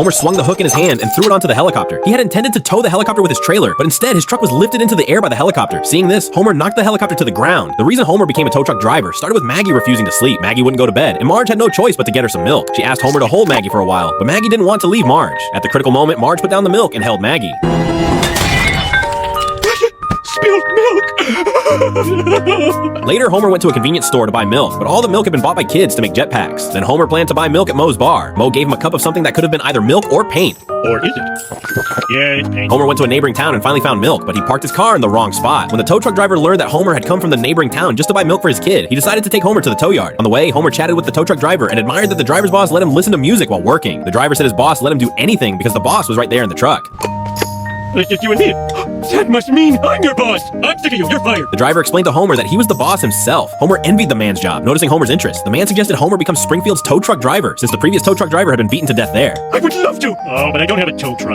Homer swung the hook in his hand and threw it onto the helicopter. He had intended to tow the helicopter with his trailer, but instead his truck was lifted into the air by the helicopter. Seeing this, Homer knocked the helicopter to the ground. The reason Homer became a tow truck driver started with Maggie refusing to sleep. Maggie wouldn't go to bed, and Marge had no choice but to get her some milk. She asked Homer to hold Maggie for a while, but Maggie didn't want to leave Marge. At the critical moment, Marge put down the milk and held Maggie. Spilled milk! Later, Homer went to a convenience store to buy milk, but all the milk had been bought by kids to make jetpacks. Then Homer planned to buy milk at Moe's bar. Moe gave him a cup of something that could have been either milk or paint. Or is it? Yeah, it's paint. Homer went to a neighboring town and finally found milk, but he parked his car in the wrong spot. When the tow truck driver learned that Homer had come from the neighboring town just to buy milk for his kid, he decided to take Homer to the tow yard. On the way, Homer chatted with the tow truck driver and admired that the driver's boss let him listen to music while working. The driver said his boss let him do anything because the boss was right there in the truck. It's just you and me. That must mean I'm your boss. I'm sick of you. You're fired. The driver explained to Homer that he was the boss himself. Homer envied the man's job. Noticing Homer's interest, the man suggested Homer become Springfield's tow truck driver, since the previous tow truck driver had been beaten to death there. I would love to. Oh, but I don't have a tow truck.